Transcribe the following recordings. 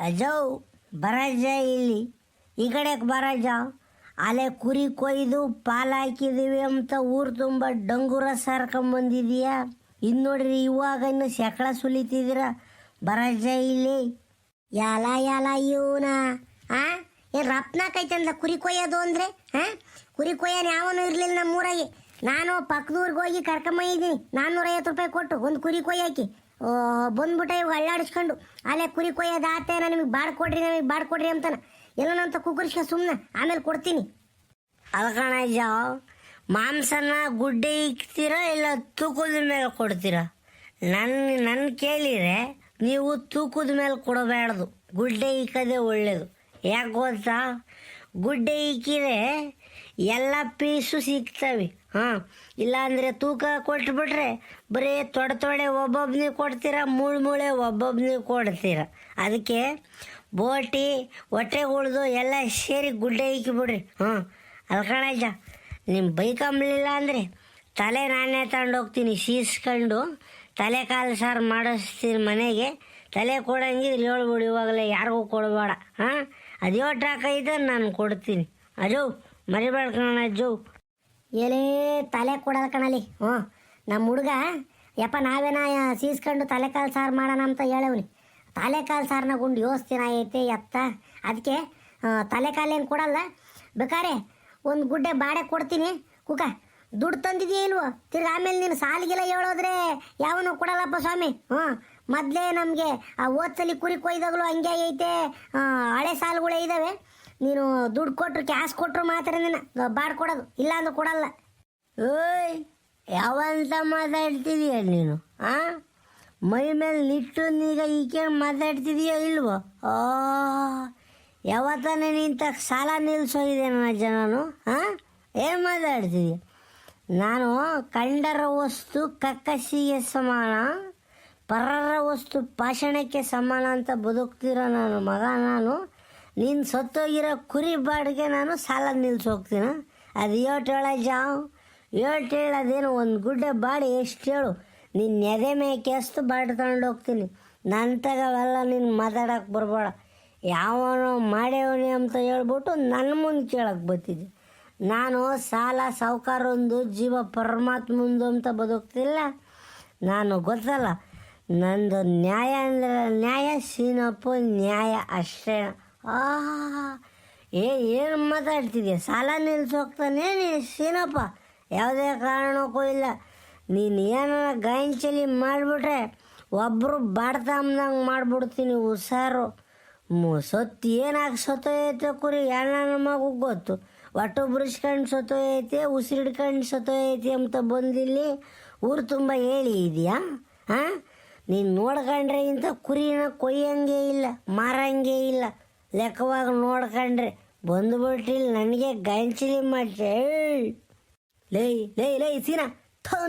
ಅಜೌ ಬರಜ ಇಲ್ಲಿ ಈ ಕಡೆಗೆ ಬರಜ ಅಲೆ ಕುರಿ ಕೊಯ್ದು ಪಾಲು ಹಾಕಿದೀವಿ ಅಂತ ಊರು ತುಂಬ ಡಂಗುರ ಸಾರ್ಕೊಂಬಂದಿದೀಯಾ. ಇನ್ನು ನೋಡ್ರಿ ಇವಾಗ ಇನ್ನು ಸೆಕಳ ಸುಲಿತಿದ್ದೀರ. ಬರಜ ಇಲ್ಲಿ ಯಾಲ ಯಾಲ ಇವನ ಏನು ರಪ್ನಾಕೈತಂದ ಕುರಿ ಕೊಯ್ಯೋದು ಅಂದರೆ ಕುರಿ ಕೊಯ್ಯೋನು ಯಾವನು ಇರಲಿಲ್ಲ ನಮ್ಮೂರಾಗೆ. ನಾನು ಪಕ್ಕದೂರ್ಗೆ ಹೋಗಿ ಕರ್ಕೊಂಬಂದಿದ್ದೀನಿ 450 ರೂಪಾಯಿ ಕೊಟ್ಟು ಒಂದು ಕುರಿ ಕೊಯ್ಯಾಕಿ ಬಂದ್ಬಿಟ್ಟ ಇವಾಗ ಅಳ್ಳಾಡಿಸ್ಕೊಂಡು ಅಲ್ಲೇ ಕುರಿ ಕೊಯ್ಯೋದು ಆತೇನ ನಿಮಗೆ ಬಾಡ್ಕೊಡ್ರಿ ಅಂತಾನೆ ಎಲ್ಲನಂತ ಕುಕ್ಕರ್ಸ್ಕ ಸುಮ್ಮನೆ ಆಮೇಲೆ ಕೊಡ್ತೀನಿ. ಅಲ್ಕಣಜ್ಜ ಮಾಂಸನ ಗುಡ್ಡೆ ಇಕ್ತೀರಾ ಇಲ್ಲ ತೂಕದ ಮೇಲೆ ಕೊಡ್ತೀರಾ? ನನ್ನ ಕೇಳಿದರೆ ನೀವು ತೂಕದ ಮೇಲೆ ಕೊಡಬೇಡ್ದು, ಗುಡ್ಡೆ ಇಕ್ಕೋದೇ ಒಳ್ಳೇದು. ಯಾಕೆ ಗೊತ್ತಾ, ಗುಡ್ಡೆ ಇಕ್ಕಿದ್ರೆ ಎಲ್ಲ ಪೀಸು ಸಿಗ್ತವೆ. ಇಲ್ಲಾಂದರೆ ತೂಕ ಕೊಟ್ಬಿಟ್ರೆ ಬರೀ ತೊಡೆ ಒಬ್ಬೊಬ್ಬನಿಗೆ ಕೊಡ್ತೀರ, ಮೂಳೆ ಒಬ್ಬೊಬ್ಬನಿಗೆ ಕೊಡ್ತೀರ. ಅದಕ್ಕೆ ಬೋಟಿ ಹೊಟ್ಟೆ ಉಳ್ದು ಎಲ್ಲ ಸೇರಿ ಗುಡ್ಡೆ ಇಕ್ಕಿಬಿಡ್ರಿ. ಅಲ್ಕಣಜ್ಜ ನಿಮ್ಮ ಬೈಕಂಬಲಿಲ್ಲ ಅಂದರೆ ತಲೆ ನಾನೇ ತಗೊಂಡೋಗ್ತೀನಿ ಸೀಸ್ಕೊಂಡು ತಲೆ ಕಾಲು ಸಾರು ಮಾಡಿಸ್ತೀನಿ ಮನೆಗೆ. ತಲೆ ಕೊಡಂಗಿದ್ರೆ ಹೇಳ್ಬಿಡು ಇವಾಗಲೇ, ಯಾರಿಗೂ ಕೊಡಬೇಡ. ಅದ್ಯೋ ಟ್ರಾಕೈತೆ ನಾನು ಕೊಡ್ತೀನಿ. ಅಜೋ ಮರಿಬೇಡ ಕಣಜ್ಜು. ಏನೇ ತಲೆ ಕೊಡೋದು ಕಣಲಿ. ನಮ್ಮ ಹುಡುಗ ಯಪ್ಪ ನಾವೇನ ಸೀಸ್ಕೊಂಡು ತಲೆ ಕಾಲು ಸಾರು ಮಾಡೋಣ ಅಂತ ಹೇಳವ್ನಿ. ತಲೆ ಕಾಲು ಸಾರನ್ನ ಗುಂಡು ಯೋಸ್ತಿನ ಐತೆ ಎತ್ತ. ಅದಕ್ಕೆ ತಲೆ ಕಾಲೇನು ಕೊಡಲ್ಲ, ಬೇಕಾರೆ ಒಂದು ಗುಡ್ಡೆ ಬಾಡೆ ಕೊಡ್ತೀನಿ. ಕುಕ ದುಡ್ಡು ತಂದಿದೆಯೇ ಇಲ್ವೋ? ತಿರ್ಗಿ ಆಮೇಲೆ ನೀನು ಸಾಲಿಗೆಲ್ಲ ಹೇಳೋದ್ರೆ ಯಾವನು ಕೊಡಲ್ಲಪ್ಪ ಸ್ವಾಮಿ. ಮೊದಲೇ ನಮಗೆ ಆ ಓದ್ಸಲಿ ಕುರಿ ಕೊಯ್ದಾಗಲೂ ಹಂಗೆ ಐತೆ, ಹಳೆ ಸಾಲುಗಳೇ ಇದ್ದಾವೆ. ನೀನು ದುಡ್ಡು ಕೊಟ್ಟರು ಕ್ಯಾಶ್ ಕೊಟ್ಟರು ಮಾತ್ರ ನೀನು ಬಾಡ್ಕೊಡೋದು, ಇಲ್ಲ ಅಂದ್ರೆ ಕೊಡಲ್ಲ. ಓಯ್ ಯಾವಂತ ಮಾತಾಡ್ತಿದೀಯ ನೀನು? ಮೈ ಮೇಲೆ ನಿಟ್ಟು ಈಗ ಈಕೆ ಮಾತಾಡ್ತಿದೀಯ ಇಲ್ವೋ? ಯಾವತ್ತಾನೆ ನಿಂತ ಸಾಲ ನಿಲ್ಸೋಗಿದೆ ನನ್ನ ಜನನು. ಏನು ಮಾತಾಡ್ತಿದೀಯ? ನಾನು ಕಂಡರ ವಸ್ತು ಕಕ್ಕಸಿಗೆ ಸಮಾನ, ಪರರ ವಸ್ತು ಪಾಷಾಣಕ್ಕೆ ಸಮಾನ ಅಂತ ಬದುಕ್ತಿರೋ ನಾನು ಮಗ. ನಾನು ನೀನು ಸತ್ತೋಗಿರೋ ಕುರಿ ಬಾಡಿಗೆ ನಾನು ಸಾಲ ನಿಲ್ಸೋಗ್ತೀನ? ಅದು ಏಟು ಹೇಳೋದೇನು? ಒಂದು ಗುಡ್ಡೆ ಬಾಡಿ ಎಷ್ಟು ಹೇಳು? ನಿನ್ನ ಎದೆ ಮೇಕೆ ಎಷ್ಟು ಬಾಡಿ ತಗೊಂಡೋಗ್ತೀನಿ. ನನ್ನ ತಗವೆಲ್ಲ ನೀನು ಮಾತಾಡೋಕೆ ಬರಬೇಡ. ಯಾವನೋ ಮಾಡ್ಯವನಿ ಅಂತ ಹೇಳ್ಬಿಟ್ಟು ನನ್ನ ಮುಂದೆ ಕೇಳಕ್ಕೆ ಬರ್ತಿದ್ದೆ. ನಾನು ಸಾಲ ಸಾವುಕಾರೊಂದು ಜೀವ ಪರಮಾತ್ಮಂದು ಅಂತ ಬದುಕ್ತಿಲ್ಲ. ನಾನು ಗೊತ್ತಲ್ಲ, ನಂದು ನ್ಯಾಯ ಅಂದರೆ ನ್ಯಾಯ, ಸೀನಪ್ಪ ನ್ಯಾಯ ಅಷ್ಟೇ. ಏನು ಮಾತಾಡ್ತಿದ್ಯಾ? ಸಾಲ ನಿಲ್ಸೋಗ್ತಾನೆ ನೀನು ಸೀನಪ್ಪ? ಯಾವುದೇ ಕಾರಣಕ್ಕೂ ಇಲ್ಲ. ನೀನು ಏನಾರ ಗಾಯಂಚಲಿ ಮಾಡಿಬಿಟ್ರೆ ಒಬ್ಬರು ಬಾಡ್ತಂಬಂಗೆ ಮಾಡಿಬಿಡ್ತೀನಿ. ಹುಷಾರು. ಸೊತ್ತು ಏನಾಗಿ ಸತ್ತೋಯ್ತೆ ಕುರಿ ನನ್ನ ಮಗು ಗೊತ್ತು. ಒಟ್ಟು ಬುರಿಸ್ಕೊಂಡು ಸತ್ತೋಯ್ತೆ, ಉಸಿರಿಡ್ಕೊಂಡು ಸತ್ತೋಯ್ತೆ ಅಂತ ಬಂದಿಲ್ಲಿ ಊರು ತುಂಬ ಹೇಳಿ ಇದೆಯಾ? ನೀನು ನೋಡ್ಕೊಂಡ್ರೆ ಇಂಥ ಕುರಿನ ಕೊಯ್ಯಂಗೆ ಇಲ್ಲ, ಮಾರಂಗೆ ಇಲ್ಲ. ಲೆಕ್ಕವಾಗಿ ನೋಡ್ಕೊಂಡ್ರೆ ಬಂದುಬಿಟ್ಟಿಲ್ಲ ನನಗೆ ಗಂಚಲಿ ಮಾಡ್ತೆ. ಲೈ ಸೀನಾ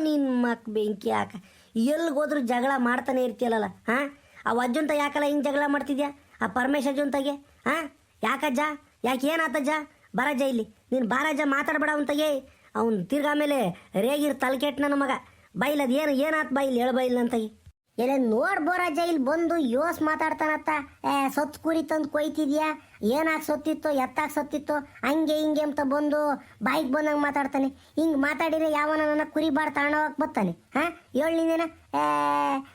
ನಿನ್ನ ಮಕ್ ಬೆಂಕಿ ಹಾಕ. ಎಲ್ಲಿಗೋದ್ರೂ ಜಗಳ ಮಾಡ್ತಾನೆ ಇರ್ತೀಯಲ್ಲ. ಆ ಅಜ್ಜಂತ ಯಾಕಲ್ಲ ಹಿಂಗೆ ಜಗಳ ಮಾಡ್ತಿದ್ಯಾ? ಆ ಪರಮೇಶ್ ಅಜ್ಜಂತಾಗೆ ಯಾಕಜ್ಜ? ಯಾಕೆ ಏನಾತಜ್ಜ? ಬರಜ್ಜ ಇಲ್ಲಿ ನೀನು ಬಾರಜ್ಜ, ಮಾತಾಡಬೇಡ ಅವನ್ತಾಗೆ. ಅವ್ನು ತಿರ್ಗಾ ಮೇಲೆ ರೇಗಿರ್ ತಲೆಕೆಟ್ಟು ನನ್ನ ಮಗ. ಬೈಲದು ಏನಾತ್ ಬೈಲಿ ಹೇಳ ಬೈಲ್ ಅಂತಾಗಿ. ಎಲ್ಲ ನೋಡ್ಬೋರಜ್ಜ ಇಲ್ಲಿ ಬಂದು ಯೋಸ್ ಮಾತಾಡ್ತಾನತ್ತ. ಸೊತ್ತು ಕುರಿ ತಂದು ಕೊಯ್ತಿದ್ಯಾ, ಏನಾಗಿ ಸೊತ್ತಿತ್ತು, ಎತ್ತಾಗಿ ಸೊತ್ತಿತ್ತು, ಹಂಗೆ ಹಿಂಗೆ ಅಂತ ಬಂದು ಬಾಯಿಗೆ ಬಂದಂಗೆ ಮಾತಾಡ್ತಾನೆ. ಹಿಂಗೆ ಮಾತಾಡಿದ್ರೆ ಯಾವನ ನನ್ನ ಕುರಿ ಬಾಡ್ ತಗೊಂಡೋಗಕ್ಕೆ ಬರ್ತಾನೆ? ಹೇಳಿ ನೀನೇನ?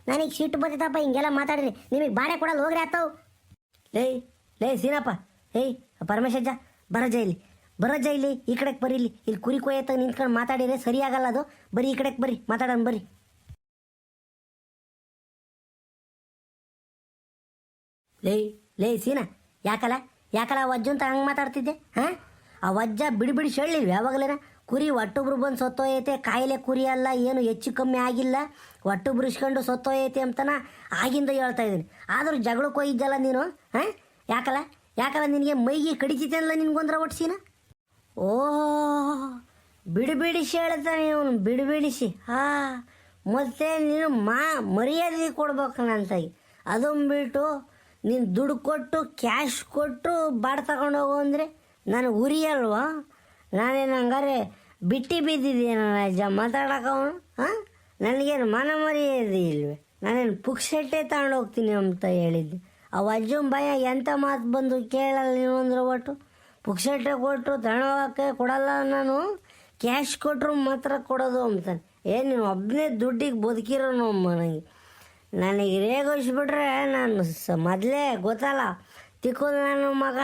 ನನಗೆ ಸಿಟ್ಟು ಬರ್ತೈತಪ್ಪ ಹಿಂಗೆಲ್ಲ ಮಾತಾಡಿರಿ. ನಿಮಗೆ ಬಾಡೆ ಕೊಡಲ್ಲ, ಹೋಗ್ರಿ ಆತವು. ಲೇ ಸೀನಪ್ಪ, ಪರಮೇಶಜ್ಜ ಬರಜ್ಜ ಇಲ್ಲಿ ಈ ಕಡೆಗೆ ಬರ್ರಿ. ಇಲ್ಲಿ ಕುರಿ ಕೊಯ್ಯತ್ತ ನಿಂತ್ಕೊಂಡು ಮಾತಾಡಿದ್ರೆ ಸರಿ ಆಗಲ್ಲ ಅದು. ಬರೀ ಈ ಕಡೆಗೆ ಬರ್ರಿ, ಮಾತಾಡೋಣ ಬರ್ರಿ. ಲೇ ಸೀನಾ, ಯಾಕಲ್ಲ ವಜ್ಜು ಅಂತ ಹಂಗೆ ಮಾತಾಡ್ತಿದ್ದೆ? ಆ ವಜ್ಜ ಬಿಡಿ ಶೇಳಿಲ್ವ ಯಾವಾಗಲೇನ? ಕುರಿ ಒಟ್ಟೊಬ್ರು ಬಂದು ಸತ್ತೋಯೈತೆ, ಕಾಯಿಲೆ ಕುರಿ ಅಲ್ಲ, ಏನು ಹೆಚ್ಚು ಕಮ್ಮಿ ಆಗಿಲ್ಲ, ಒಟ್ಟೊಬ್ರು ಇಸ್ಕೊಂಡು ಸತ್ತೋಯೈತೆ ಅಂತನ ಆಗಿಂದ ಹೇಳ್ತಾ ಇದ್ದೀನಿ. ಆದರೂ ಜಗಳಕ್ಕೆ ಹೋಗಿದ್ದಲ್ಲ ನೀನು. ಯಾಕಲ್ಲ ನಿನಗೆ ಮೈಗೆ ಕಡಿತೈತೆ ಅಲ್ಲ ನಿನ್ಗೊಂದ್ರ ಒಟ್ಸಿನ? ಬಿಡಿಸಿ ಹೇಳ್ತಾನೆ ಇವನು, ಬಿಡಿಸಿ. ಮತ್ತೆ ನೀನು ಮರ್ಯಾದೆ ಕೊಡ್ಬೇಕು ನಂತಾಗಿ. ಅದನ್ನು ಬಿಟ್ಟು ನೀನು ದುಡ್ಡು ಕೊಟ್ಟು ಕ್ಯಾಶ್ ಕೊಟ್ಟು ಬಾಡ್ ತಗೊಂಡೋಗು ಅಂದರೆ ನನಗೆ ಉರಿ ಅಲ್ವಾ? ನಾನೇನು ಹಂಗಾರೆ ಬಿಟ್ಟು ಬಿದ್ದಿದ್ದೇನೆ ಅಜ್ಜ ಮಾತಾಡೋಕವನು? ನನಗೇನು ಮನ ಮರ್ಯಾದೆ ಇಲ್ವೇ? ನಾನೇನು ಪುಕ್ಸೆಟ್ಟೆ ತಗೊಂಡೋಗ್ತೀನಿ ಅಂತ ಹೇಳಿದ್ದೆ. ಅವ ಅಜ್ಜನ ಭಯ ಎಂಥ ಮಾತು ಬಂದು ಕೇಳಲ್ಲ ನೀನು ಅಂದ್ರೆ ಒಟ್ಟು ಪುಕ್ಸಟ್ಟೆ ಕೊಟ್ಟು ತಗೊಳಕ್ಕೆ ಕೊಡಲ್ಲ, ನಾನು ಕ್ಯಾಶ್ ಕೊಟ್ಟರು ಮಾತ್ರ ಕೊಡೋದು ಅಂತಾನೆ. ನೀನು ಒಬ್ಬನೇ ದುಡ್ಡಿಗೆ ಬದುಕಿರೋನು ನನಗೆ ರೇಗೋಸ್ಬಿಟ್ರೆ ನಾನು ಮೊದಲೇ ಗೊತ್ತಲ್ಲ ತಿಕ್ಕೋದು ನನ್ನ ಮಗ,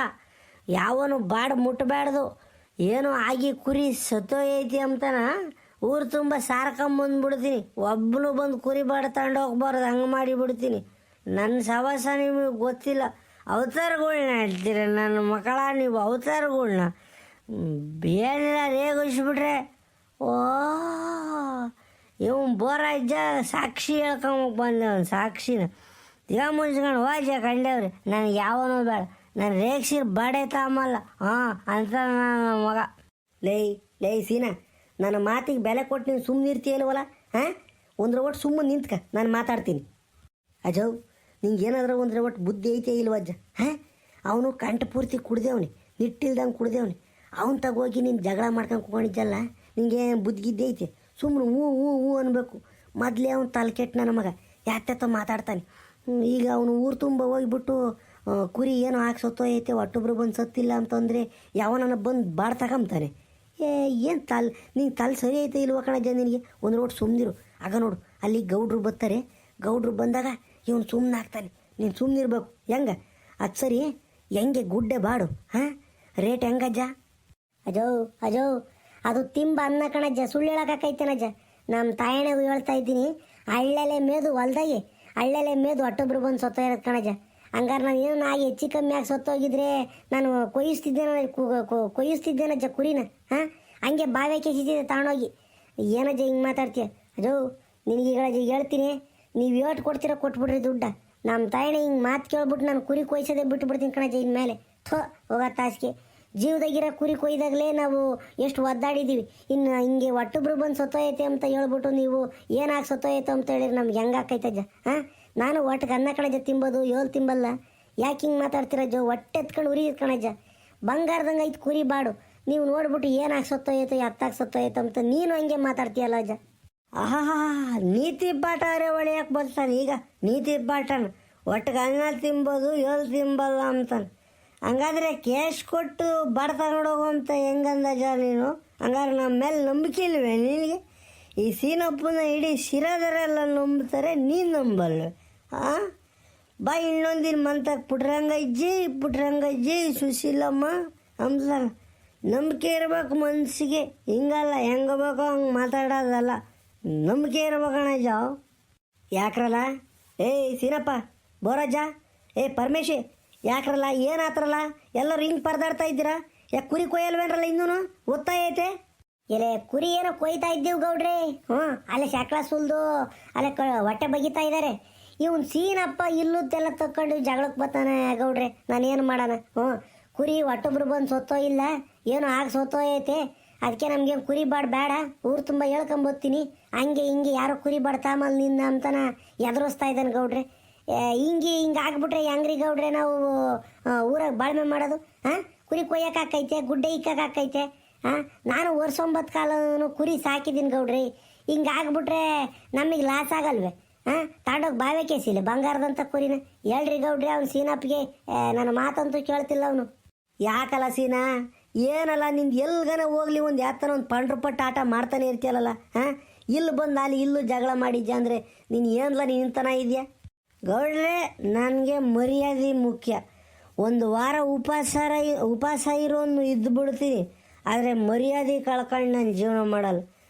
ಯಾವನು ಬಾಡ್ ಮುಟ್ಟಬಾರ್ದು, ಏನೋ ಆಗಿ ಕುರಿ ಸತ್ತೋಯ್ತಿ ಅಂತಾನ ಊರು ತುಂಬ ಸಾರ್ಕೊಂಬಂದ್ಬಿಡ್ತೀನಿ, ಒಬ್ಬನು ಬಂದು ಕುರಿ ಬಾಡ ತಗೊಂಡು ಹೋಗ್ಬಾರ್ದು, ಹಂಗೆ ಮಾಡಿಬಿಡ್ತೀನಿ. ನನ್ನ ಸವಾಸ ನಿಮಗೆ ಗೊತ್ತಿಲ್ಲ. ಅವತಾರಗಳ್ನ ಹೇಳ್ತೀರ ನನ್ನ ಮಕ್ಕಳ ನೀವು, ಅವತಾರಗಳ್ನ ಏನಿಲ್ಲ ರೇಗಿಸ್ಬಿಟ್ರೆ ಓ ಇವ್ ಬೋರಜ್ಜ ಸಾಕ್ಷಿ ಹೇಳ್ಕೊಂಬಕ್ಕೆ ಬಂದವನು, ಸಾಕ್ಷಿನ ಈಗ ಮುನ್ಸ್ಕೊಂಡು ಹೋಜ ಕಂಡೇವ್ರಿ, ನನಗೆ ಯಾವನೂ ಬೇಡ, ನಾನು ರೇಗ್ಸಿರ್ ಬಾಡೆ ತಾಮಲ್ಲ ಅಂತ ನನ್ನ ಮಗ. ಲೇ ಸೀನಾ, ನನ್ನ ಮಾತಿಗೆ ಬೆಲೆ ಕೊಟ್ಟು ನೀನು ಸುಮ್ಮನೆ ಇರ್ತೀಯಲ್ವಲ್ಲ ಒಂದ್ರ ಒಟ್ಟು ಸುಮ್ಮನೆ ನಿಂತ್ಕ, ನಾನು ಮಾತಾಡ್ತೀನಿ. ಅಜವ್ ನಿಂಗೆ ಏನಾದರೂ ಒಂದ್ರ ಒಟ್ಟು ಬುದ್ಧಿ ಐತೆ ಇಲ್ವಜ್ಜ? ಅವನು ಕಂಠ ಪೂರ್ತಿ ಕುಡ್ದೇವ್ನಿ, ನಿಟ್ಟಿಲ್ದಂಗೆ ಕುಡ್ದೇವ್ನಿ, ಅವನು ತಗೋಗಿ ನೀನು ಜಗಳ ಮಾಡ್ಕೊಂಡು ಕುಕೊಂಡಿದ್ದಲ್ಲ, ನಿಂಗೆ ಬುದ್ಧಿಗಿದ್ದೆ ಐತೆ, ಸುಮ್ಮನೆ ಹ್ಞೂ ಹ್ಞೂ ಹ್ಞೂ ಅನ್ಬೇಕು. ಮೊದಲೇ ಅವ್ನು ತಲೆ ಕೆಟ್ಟು ನನ್ನ ಮಗ ಯಾಕೆ ಮಾತಾಡ್ತಾನೆ. ಈಗ ಅವನು ಊರು ತುಂಬ ಹೋಗಿಬಿಟ್ಟು ಕುರಿ ಏನೋ ಹಾಕಿ ಸತ್ತೋಯ್ತೆ, ಒಟ್ಟೊಬ್ರು ಬಂದು ಸತ್ತಿಲ್ಲ ಅಂತಂದರೆ ಯಾವನ ಬಂದು ಬಾಡ್ ತಗೊಂತಾನೆ. ಏನು ನಿಂಗೆ ತಲೆ ಸರಿ ಐತೆ ಇಲ್ವ ಕಣಜ್ಜ ನಿನಗೆ? ಒಂದು ರೋಡ್ ಸುಮ್ಮನಿರು. ಆಗ ನೋಡು ಅಲ್ಲಿ ಗೌಡ್ರು ಬರ್ತಾರೆ, ಗೌಡ್ರು ಬಂದಾಗ ಇವನು ಸುಮ್ಮನೆ ಆಗ್ತಾನೆ, ನೀನು ಸುಮ್ಮನಿರ್ಬೇಕು. ಹೆಂಗೆ ಅದು ಸರಿ, ಹೆಂಗೆ ಗುಡ್ಡೆ ಬಾಡು ರೇಟ್ ಹೆಂಗಜ್ಜ? ಅಜೋ ಅದು ತಿಂಬ ಅನ್ನ ಕಣಜ್ಜ, ಸುಳ್ಳು ಹೇಳೋಕ್ಕಾಕೈತೇನಜ್ಜ. ನಮ್ಮ ತಾಯಣೆಗೂ ಹೇಳ್ತಾ ಇದ್ದೀನಿ, ಹಳ್ಳೆಲೆ ಮೇದು ಹೊಲ್ದಾಗೆ ಹಳ್ಳೆಲೆ ಮೇದು ಒಟ್ಟೊಬ್ರು ಬಂದು ಸತ್ತೋಗಿರೋದು ಕಣಜ್ಜ. ಹಂಗಾರೆ ನಾನು ಏನು ಆಗಿ ಹೆಚ್ಚು ಕಮ್ಮಿ ಆಗಿ ಸತ್ತೋಗಿದ್ರೆ ನಾನು ಕೊಯ್ಯಿಸ್ತಿದ್ದೇನಜ್ಜ ಕುರಿನ. ಹಂಗೆ ಬಾವ್ಯಾಕೆ ಸಿದ್ದಿದೆ ತಗೊಂಡೋಗಿ. ಏನಜ್ಜ ಹಿಂಗೆ ಮಾತಾಡ್ತೀಯ? ಅಜೋ ನಿನಗೀಗ ಹೇಳ್ತೀನಿ, ನೀವು ಏಟು ಕೊಡ್ತೀರ ಕೊಟ್ಬಿಡ್ರಿ ದುಡ್ಡ. ನಮ್ಮ ತಾಯಣೆ ಹಿಂಗೆ ಮಾತು ಕೇಳ್ಬಿಟ್ಟು ನಾನು ಕುರಿ ಕೊಯ್ಸೋದೇ ಬಿಟ್ಟುಬಿಡ್ತೀನಿ ಕಣಜ್ಜ ಇನ್ಮೇಲೆ. ಹೋಗೋ ತಾಸಿಗೆ ಜೀವದಾಗಿರೋ ಕುರಿ ಕೊಯ್ದಾಗಲೇ ನಾವು ಎಷ್ಟು ಒದ್ದಾಡಿದ್ದೀವಿ, ಇನ್ನು ಹಿಂಗೆ ಒಟ್ಟೊಬ್ರು ಬಂದು ಸತ್ತೋಯ್ತೆ ಅಂತ ಹೇಳ್ಬಿಟ್ಟು ನೀವು ಏನಾಗಿ ಸತ್ತೋಯ್ತು ಅಂತ ಹೇಳಿದ್ರೆ ನಮ್ಗೆ ಹೆಂಗೆ ಆಕೈತಜ್ಜ? ನಾನು ಒಟ್ಟಿಗೆ ಅನ್ನ ಕಣಜ್ಜ ತಿಂಬೋದು, ಏಳು ತಿಂಬಲ್ಲ. ಯಾಕೆ ಹಿಂಗೆ ಮಾತಾಡ್ತಿರಜ್ಜ? ಹೊಟ್ಟೆ ಎತ್ಕೊಂಡು ಉರಿ ಕಣಜ್ಜ, ಬಂಗಾರದಂಗೆ ಐತೆ ಕುರಿ ಬಾಡು. ನೀವು ನೋಡ್ಬಿಟ್ಟು ಏನಾಗಿ ಸತ್ತೋಯ್ತು ಎತ್ತಾಗಿ ಸತ್ತೋಯ್ತು ಅಂತ ನೀನು ಹಂಗೆ ಮಾತಾಡ್ತೀಯಲ್ಲ ಅಜ್ಜ. ನೀತಿ ಪಾಠ ಅವರೇ ಒಳ್ಳೆಯಕ್ಕೆ ಬರ್ತಾನೆ ಈಗ, ನೀತಿ ಪಾಠನ ಒಟ್ಟಿಗೆ ಅನ್ನ ತಿಂಬೋದು ಏಳು ತಿಂಬಲ್ಲ ಅಂತಾನೆ. ಹಂಗಾದ್ರೆ ಕ್ಯಾಶ್ ಕೊಟ್ಟು ಬಾಡ ತಗೊಂಡೋಗು ಅಂತ ಹೆಂಗಂದಜ ನೀನು? ಹಂಗಾದ್ರೆ ನಮ್ಮ ಮೇಲೆ ನಂಬಿಕೆ ಇಲ್ವೇ ನಿನಗೆ? ಈ ಸೀನಪ್ಪನ ಇಡೀ ಶಿರಾದರೆಲ್ಲ ನಂಬ್ತಾರೆ, ನೀನು ನಂಬಲ್ವೆ? ಬಾ ಇನ್ನೊಂದಿನ ಮಂತಕ್ಕೆ ಪುಟ್ರಂಗಜ್ಜಿ ಸುಶೀಲಮ್ಮ ಅಂತಾರ. ನಂಬಿಕೆ ಇರ್ಬೇಕು ಮನಸ್ಸಿಗೆ, ಹಿಂಗಲ್ಲ ಹೆಂಗೆ ಬೇಕೋ ಹಂಗೆ ಮಾತಾಡೋದಲ್ಲ, ನಂಬಿಕೆ ಇರ್ಬೇಕಣ್ಣ. ಯಾಕ್ರಲ್ಲ ಸೀನಪ್ಪ, ಬೋರಜ್ಜ, ಪರಮೇಶಿ ಯಾಕ್ರಲ್ಲ, ಏನಾತ್ರಲ್ಲ ಎಲ್ಲರೂ ಹಿಂಗೆ ಪರದಾಡ್ತಾ ಇದ್ದೀರಾ? ಯಾಕೆ ಕುರಿ ಕೊಯ್ಯಲ್ವೇನ್ರಲ್ಲ ಇನ್ನೂ ಒತ್ತಾಯ ಐತೆ? ಕುರಿ ಏನೋ ಕೊಯ್ತಾ ಇದ್ದೀವಿ ಗೌಡ್ರೆ. ಅಲ್ಲೇ ಶಾಕ್ಳ ಸುಲ್ದು ಅಲ್ಲೇ ಹೊಟ್ಟೆ ಬಗಿತಾ ಇದ್ದಾರೆ. ಇವನು ಸೀನಪ್ಪ ಇಲ್ಲುತ್ತೆಲ್ಲ ತಕ್ಕೊಂಡು ಜಗಳಕ್ಕೆ ಬರ್ತಾನೆ ಗೌಡ್ರೆ, ನಾನೇನು ಮಾಡೋಣ? ಕುರಿ ಒಟ್ಟೊಬ್ರು ಬಂದು ಸತ್ತೋ ಇಲ್ಲ, ಏನೋ ಆಗಿ ಸತ್ತೋ ಐತೆ, ಅದಕ್ಕೆ ನಮಗೆ ಕುರಿ ಬಾಡ್ ಬೇಡ, ಊರು ತುಂಬ ಹೇಳ್ಕೊಂಬತ್ತೀನಿ, ಹಂಗೆ ಹಿಂಗೆ ಯಾರೋ ಕುರಿ ಬಾಡ್ ತಾಮಲ್ ನಿನ್ನ ಅಂತನ ಎದುರಿಸ್ತಾ ಇದ್ದಾನೆ ಗೌಡ್ರೆ. ಹಿಂಗೆ ಆಗ್ಬಿಟ್ರೆ ಹೆಂಗ್ರಿ ಗೌಡ್ರೆ ನಾವು ಊರಾಗ ಬಾಳ್ಮೆ ಮಾಡೋದು? ಕುರಿ ಕೊಯ್ಯೋಕ್ಕಾಕೈತೆ, ಗುಡ್ಡೆ ಇಕ್ಕಾಕೈತೆ? ನಾನು ವರ್ಷೊಂಬತ್ತು ಕಾಲನು ಕುರಿ ಸಾಕಿದ್ದೀನಿ ಗೌಡ್ರಿ, ಹಿಂಗೆ ಆಗ್ಬಿಟ್ರೆ ನಮಗೆ ಲಾಸ್ ಆಗಲ್ವೇ? ತಾಂಡೋಗಿ ಬಾವೆ ಕೇಸಿಲ್ಲ ಬಂಗಾರದಂಥ ಕುರಿನ. ಹೇಳ್ರಿ ಗೌಡ್ರಿ ಅವ್ನು ಸೀನಪ್ಪಿಗೆ, ನನ್ನ ಮಾತಂತೂ ಕೇಳ್ತಿಲ್ಲ ಅವನು. ಯಾಕಲ್ಲ ಸೀನಾ, ಏನಲ್ಲ ನಿಂದು ಎಲ್ಗನ ಹೋಗ್ಲಿ ಒಂದು ಯಾತನ ಒಂದು ಪಂಡ್ರಪಟ್ಟು ಆಟ ಮಾಡ್ತಾನೆ ಇರ್ತೀಯಲ್ಲ. ಇಲ್ಲಿ ಬಂದು ಅಲ್ಲಿ ಇಲ್ಲೂ ಜಗಳ ಮಾಡಿದ್ಯಾ ಅಂದರೆ ನೀನು ಏನಲ್ಲ ನಿಂತನ ಇದೆಯಾ? ಗೌಡ್ರೆ ನನಗೆ ಮರ್ಯಾದೆ ಮುಖ್ಯ. ಒಂದು ವಾರ ಉಪವಾಸ ಇರೋನು ಇದ್ದು ಬಿಡ್ತೀನಿ, ಆದರೆ ಮರ್ಯಾದೆ ಕಳ್ಕೊಂಡು ನಾನು ಜೀವನ ಮಾಡಲ್ಲ.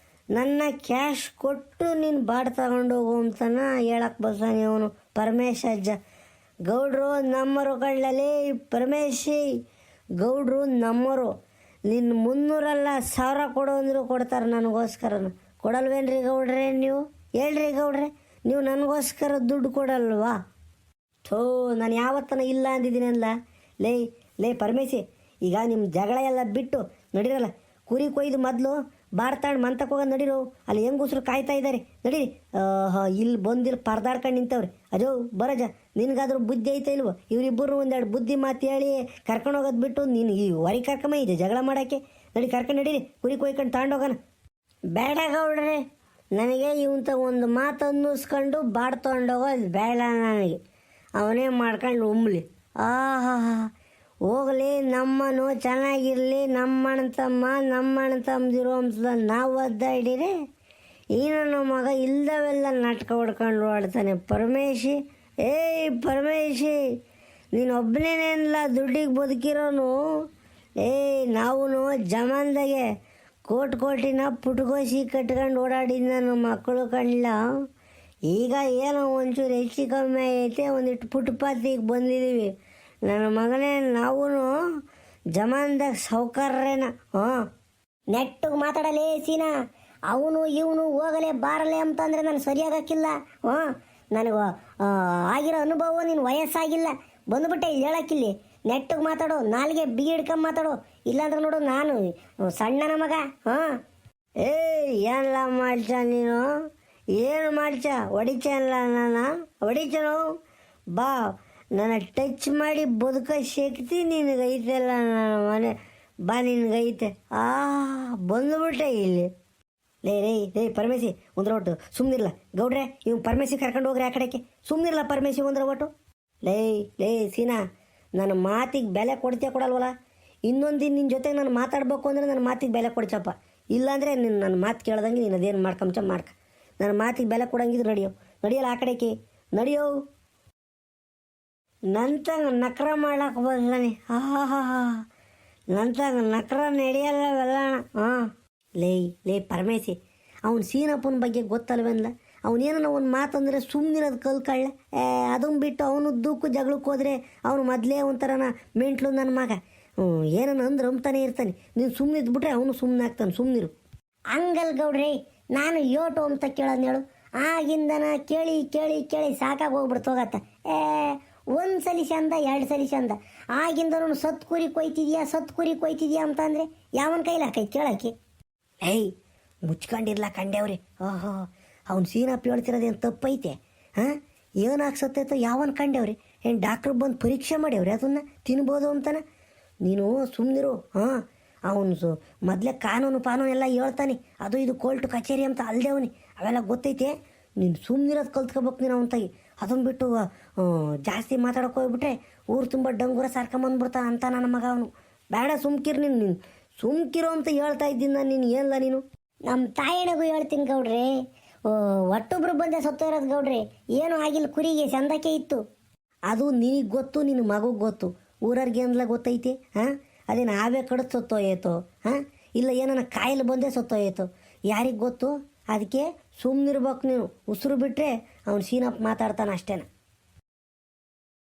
ನನ್ನ ಕ್ಯಾಶ್ ಕೊಟ್ಟು ನೀನು ಬಾಡ್ ತಗೊಂಡೋಗು ಅಂತನ ಹೇಳಕ್ಕೆ ಬರ್ತಾನೆ ಅವನು ಪರಮೇಶ್ ಅಜ್ಜ. ಗೌಡ್ರು ನಮ್ಮರು ಕಳ್ಳಲೇ ಪರಮೇಶಿ, ಗೌಡ್ರು ನಮ್ಮರು. ನಿನ್ನ 300 1000 ಕೊಡು ಅಂದರೂ ಕೊಡ್ತಾರೆ ನನಗೋಸ್ಕರನ. ಕೊಡಲ್ವೇನ್ರಿ ಗೌಡ್ರೆ ನೀವು? ಹೇಳ್ರಿ ಗೌಡ್ರೆ, ನೀವು ನನಗೋಸ್ಕರ ದುಡ್ಡು ಕೊಡಲ್ವಾ? ನಾನು ಯಾವತ್ತನ ಇಲ್ಲ ಅಂದಿದ್ದೀನಲ್ಲ. ಲೇ ಪರಮೇಶಿ, ಈಗ ನಿಮ್ಮ ಜಗಳ ಎಲ್ಲ ಬಿಟ್ಟು ನಡೀರಲ್ಲ, ಕುರಿ ಕೊಯ್ದು ಮೊದಲು ಬಾಡ್ತಾಂಡು ಮಂತಕ್ಕೆ ಹೋಗೋದು ನಡೀರು. ಅಲ್ಲಿ ಹೆಂಗಸ್ರು ಕಾಯ್ತಾ ಇದ್ದಾರೆ, ನಡೀರಿ. ಇಲ್ಲಿ ಬಂದಿಲ್ಲಿ ಪರದಾಡ್ಕೊಂಡು ನಿಂತವ್ರಿ. ಅಜೋ ಬರಜ, ನಿನಗಾದ್ರೂ ಬುದ್ಧಿ ಐತೆ ಇಲ್ವೋ? ಇವರಿಬ್ಬರು ಒಂದೆರಡು ಬುದ್ಧಿ ಮಾತು ಹೇಳಿ ಕರ್ಕೊಂಡು ಹೋಗೋದು ಬಿಟ್ಟು ನೀನು ಈ ಹೊರಗೆ ಕರ್ಕೊಂಬ ಇದೆ ಜಗಳ ಮಾಡೋಕ್ಕೆ. ಕರ್ಕೊಂಡು ನಡೀರಿ, ಕುರಿ ಕೊಯ್ಕೊಂಡು ತಗೊಂಡೋಗೋಣ. ಬೇಡ ಗೌಡ್ರೆ, ನನಗೆ ಇವಂತ ಒಂದು ಮಾತು ಅನ್ನಿಸ್ಕೊಂಡು ಬಾಡ್ ತೊಗೊಂಡೋಗೋದು ಬೇಡ ನನಗೆ. ಅವನೇ ಮಾಡ್ಕೊಂಡು ಉಮ್ಲಿ. ಆಹಾ, ಹೋಗಲಿ, ನಮ್ಮನು ಚೆನ್ನಾಗಿರಲಿ, ನಮ್ಮ ಅಣ್ಣ ತಮ್ಮದಿರೋ ಅಂತ ನಾವು ಒದ್ದಾಡಿರೆ ಈ ನನ್ನ ಮಗ ಇಲ್ದವೆಲ್ಲ ನಾಟಕ ಹೊಡ್ಕೊಂಡು ಆಡ್ತಾನೆ. ಪರಮೇಶಿ, ಏಯ್ ಪರಮೇಶಿ, ನೀನು ಒಬ್ಬನೇನೆಲ್ಲ ದುಡ್ಡಿಗೆ ಬದುಕಿರೋನು. ನಾವು ಜಮಾನ್ದಾಗೆ ಕೋಟಿನ ಪುಟ್ಕೋಸಿ ಕಟ್ಕೊಂಡು ಓಡಾಡಿದ ನನ್ನ ಮಕ್ಕಳು ಕಣ್ಲ. ಈಗ ಏನೋ ಒಂಚೂರು ಹೆಚ್ಚು ಕಮ್ಮಿ ಐತೆ, ಒಂದಿಟ್ಟು ಫುಟ್ಪಾತಿಗೆ ಬಂದಿದ್ದೀವಿ. ನನ್ನ ಮಗನೇ, ನಾವು ಜಮಾನ್ದಾಗ ಸೌಕರ್ಯನ. ಹಾಂ, ನೆಟ್ಟಿಗೆ ಮಾತಾಡಲೇ ಸೀನಾ. ಅವನು ಇವನು ಹೋಗಲೇ ಬಾರಲೇ ಅಂತಂದರೆ ನಾನು ಸರಿಯಾಗಕ್ಕಿಲ್ಲ. ಹಾಂ, ನನಗೆ ಆಗಿರೋ ಅನುಭವ, ನೀನು ವಯಸ್ಸಾಗಿಲ್ಲ, ಬಂದುಬಿಟ್ಟೆ ಇಲ್ಲಿ ಹೇಳಕ್ಕಿಲ್ಲಿ. ನೆಟ್ಟಿಗೆ ಮಾತಾಡೋ, ನಾಲಿಗೆ ಬಿಗಿ ಹಿಡ್ಕೊಂಡ್ ಮಾತಾಡೋ, ಇಲ್ಲಾಂದ್ರೆ ನೋಡು ನಾನು ಸಣ್ಣನ ಮಗ. ಹಾಂ, ಏನೆಲ್ಲ ಮಾಡ್ಚ ನೀನು? ಏನು ಮಾಡ್ಚ? ಹೊಡಿಚಲ್ಲ ನಾನು? ಹೊಡಿಚನು ಬಾ, ನನ್ನ ಟಚ್ ಮಾಡಿ ಬದುಕೋ ಶಕ್ತಿ ನಿನಗೈತೆಲ್ಲ ನನ್ನ ಮನೆ. ಬಾ, ನಿನಗೈತೆ. ಬಂದುಬಿಟ್ಟೆ ಇಲ್ಲಿ. ಲೇ ಪರಮೇಶಿ ಒಂದ್ರ ಒಟ್ಟು ಸುಮ್ಮನಿರ್ಲ. ಗೌಡ್ರೆ, ಇವ್ ಪರಮೇಶಿ ಕರ್ಕೊಂಡು ಹೋಗ್ರಿ ಆ ಕಡೆಗೆ. ಸುಮ್ಮನಿರ್ಲ ಪರಮೇಶಿ ಒಂದ್ರ ಒಟ್ಟು. ಲೇ ಸೀನಾ, ನನ್ನ ಮಾತಿಗೆ ಬೆಲೆ ಕೊಡ್ತೀಯ ಕೊಡಲ್ವಲ್ಲ? ಇನ್ನೊಂದು ದಿನ ನಿನ್ನ ಜೊತೆಗೆ ನಾನು ಮಾತಾಡ್ಬೇಕು ಅಂದರೆ ನನ್ನ ಮಾತಿಗೆ ಬೆಲೆ ಕೊಡ್ಚಪ್ಪ. ಇಲ್ಲಾಂದರೆ ನನ್ನ ಮಾತು ಕೇಳ್ದಂಗೆ ನೀನು ಅದೇನು ಮಾಡ್ಕೊಂಚ ಮಾಡ್ಕ. ನನ್ನ ಮಾತಿಗೆ ಬೆಲೆ ಕೊಡಂಗಿದ್ರು ನಡಿಯಲ್ಲ ಆ ಕಡೆಗೆ ನಡಿಯೋ. ನಂತಂಗ ನಕ್ರ ಮಾಡ್ಲಾಕ ಬದಲಾನೆ. ನಂತಂಗ ನಕ್ರ ನಡೆಯಲ್ಲವೆಲ್ಲ. ಹಾಂ, ಲೇ ಪರಮೇಶಿ, ಅವ್ನು ಸೀನಪ್ಪನ ಬಗ್ಗೆ ಗೊತ್ತಲ್ವಲ್ಲ. ಅವನೇನ ಒಂದು ಮಾತಂದರೆ ಸುಮ್ಮನಿರೋದು ಕಲ್ಕಳ್ಳ. ಅದನ್ನು ಬಿಟ್ಟು ಅವನು ದುಃಖ ಜಗಳಕ್ಕೆ ಹೋದರೆ ಅವನು ಮೊದಲೇ ಒಂಥರನ ಮೆಂಟ್ಲು ನನ್ನ ಮಗ. ಏನನ್ನ ಅಂದ್ರೆ ಅಂತಾನೆ ಇರ್ತಾನೆ. ನೀನು ಸುಮ್ಮನೆ ಇದ್ಬಿಟ್ರೆ ಅವನು ಸುಮ್ಮನೆ ಆಗ್ತಾನೆ. ಸುಮ್ಮನಿರು. ಹಂಗಲ್ ಗೌಡ್ರಿ, ನಾನು ಯೋಟು ಅಂತ ಕೇಳೋದು ಹೇಳು. ಆಗಿಂದನ ಕೇಳಿ ಕೇಳಿ ಕೇಳಿ ಸಾಕಾಗಿ ಹೋಗ್ಬಿಡ್ತು ಹೋಗತ್ತ. ಒಂದು ಸಲ ಚಂದ, 2 ಸಲ ಚಂದ. ಆಗಿಂದನು ಸತ್ತು ಕುರಿ ಕೊಯ್ತಿದ್ಯಾ ಅಂತಂದರೆ ಯಾವನ ಕೈಲಿ ಹಾಕೈ ಕೇಳಕ್ಕೆ? ಮುಚ್ಕೊಂಡಿರ್ಲ ಕಂಡ್ಯಾವ್ರಿ. ಅವ್ನು ಸೀನಪ್ಪ ಹೇಳ್ತಿರೋದೇನು ತಪ್ಪೈತೆ? ಹಾಂ, ಏನು ಹಾಕ್ಸತ್ತೈತೋ ಯಾವನ್ ಕಂಡ್ಯಾವ್ರಿ? ಏನು ಡಾಕ್ಟ್ರ್ ಬಂದು ಪರೀಕ್ಷೆ ಮಾಡ್ಯಾವ್ರಿ ಅದನ್ನು ತಿನ್ಬೋದು ಅಂತಾನೆ? ನೀನು ಸುಮ್ಮನಿರು. ಹಾಂ, ಅವನು ಮೊದಲೇ ಕಾನೂನು ಎಲ್ಲ ಹೇಳ್ತಾನೆ. ಅದು ಇದು ಕೋರ್ಟು ಕಚೇರಿ ಅಂತ ಅಲ್ದೇವನಿ, ಅವೆಲ್ಲ ಗೊತ್ತೈತೆ. ನೀನು ಸುಮ್ಮನಿರೋದು ಕಲ್ತ್ಕೋಬೇಕು ನೀನು ಅವನ ತಾಗಿ. ಅದನ್ನು ಬಿಟ್ಟು ಜಾಸ್ತಿ ಮಾತಾಡೋಕೆ ಹೋಗ್ಬಿಟ್ರೆ ಊರು ತುಂಬ ಡಂಗೂರ ಸಾರ್ಕೊಂಬಂದ್ಬಿಡ್ತಾನೆ ಅಂತ ನನ್ನ ಮಗ ಅವನು. ಬೇಡ, ನೀನು ಸುಮ್ಕಿರೋ ಅಂತ ಹೇಳ್ತಾ ಇದ್ದೀನಿ ನಾನು. ನೀನು ಏನಿಲ್ಲ ನೀನು. ನಮ್ಮ ತಾಯಣಗೂ ಹೇಳ್ತೀನಿ ಗೌಡ್ರಿ, ಒಟ್ಟೊಬ್ರು ಬಂದೆ ಸತ್ತೋರೋದು ಗೌಡ್ರಿ. ಏನೂ ಆಗಿಲ್ಲ, ಕುರಿಗೆ ಚಂದಕ್ಕೆ ಇತ್ತು. ಅದು ನಿನಗೆ ಗೊತ್ತು, ನಿನ್ನ ಮಗುಗೆ ಗೊತ್ತು. ಊರವ್ರಿಗೆ ಏನೆಲ್ಲ ಗೊತ್ತೈತಿ? ಹಾಂ, ಅದೇನು ಆವೇ ಕಡಿದು ಸತ್ತೋಯ್ತೋ? ಹಾಂ, ಇಲ್ಲ ಏನನ್ನ ಕಾಯಿಲೆ ಬಂದೇ ಸತ್ತೋಯ್ತೋ? ಯಾರಿಗೆ ಗೊತ್ತು? ಅದಕ್ಕೆ ಸುಮ್ಮನಿರ್ಬೇಕು ನೀನು. ಉಸಿರು ಬಿಟ್ಟರೆ ಅವ್ನು ಸೀನಪ್ಪ ಮಾತಾಡ್ತಾನೆ ಅಷ್ಟೇನ.